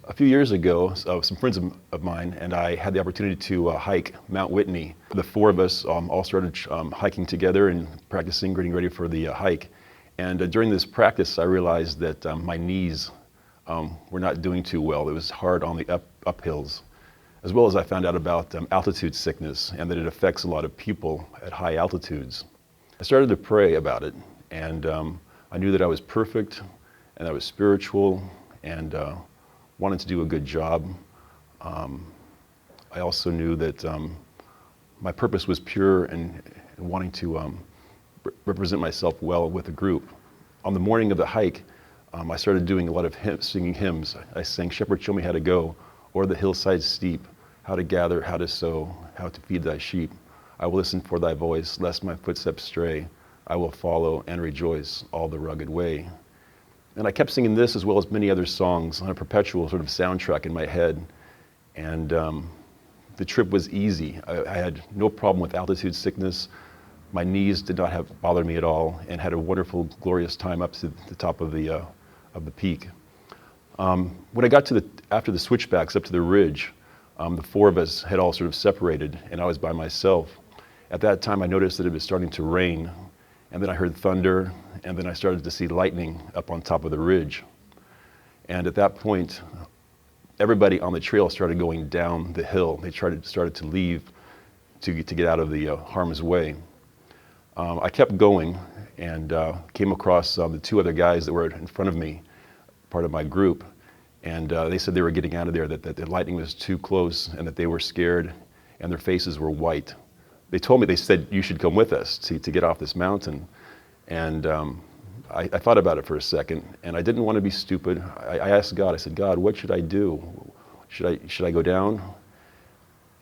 A few years ago, some friends of mine and I had the opportunity to hike Mt Whitney. The four of us all started hiking together and practicing, getting ready for the hike. And during this practice, I realized that my knees were not doing too well. It was hard on the uphills, as well as I found out about altitude sickness and that it affects a lot of people at high altitudes. I started to pray about it, and I knew that I was perfect and I was spiritual and wanted to do a good job. I also knew that my purpose was pure and wanting to represent myself well with the group. On the morning of the hike, I started doing a lot of singing hymns. I sang "Shepherd, Show Me How to Go," "O'er the Hillside Steep," "How to Gather, How to Sow, How to Feed Thy Sheep." "I will listen for Thy voice, lest my footsteps stray. I will follow and rejoice all the rugged way." And I kept singing this as well as many other songs on a perpetual sort of soundtrack in my head. And the trip was easy. I had no problem with altitude sickness. My knees did not bother me at all, and had a wonderful, glorious time up to the top of the peak. When I got after the switchbacks up to the ridge, the four of us had all sort of separated, and I was by myself. At that time, I noticed that it was starting to rain, and then I heard thunder, and then I started to see lightning up on top of the ridge. And at that point, everybody on the trail started going down the hill. They started to leave to get out of the harm's way. I kept going and came across the two other guys that were in front of me, part of my group, and they said they were getting out of there, that the lightning was too close and that they were scared and their faces were white. They said, "You should come with us to get off this mountain." And I thought about it for a second, and I didn't want to be stupid. I asked God, I said, "God, what should I do? Should I go down?"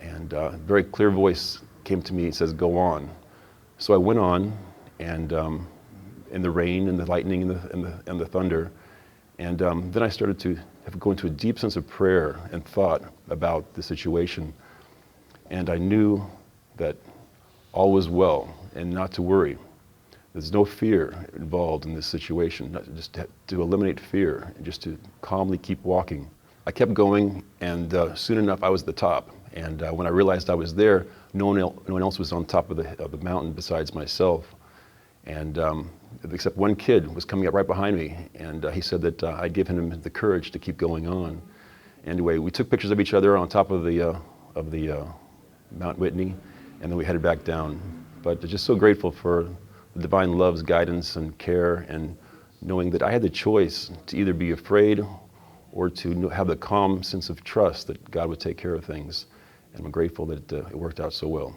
And a very clear voice came to me and says, "Go on." So I went on, and in the rain and the lightning and the thunder, and then I started to go into a deep sense of prayer and thought about the situation. And I knew that all was well and not to worry. There's no fear involved in this situation, just to eliminate fear and just to calmly keep walking. I kept going, and soon enough I was at the top. And when I realized I was there, no one else was on top of the mountain besides myself. And except one kid was coming up right behind me, and he said that I'd give him the courage to keep going on. Anyway, we took pictures of each other on top of the Mt Whitney, and then we headed back down. But just so grateful for the divine love's guidance and care, and knowing that I had the choice to either be afraid or to have the calm sense of trust that God would take care of things. And I'm grateful that it worked out so well.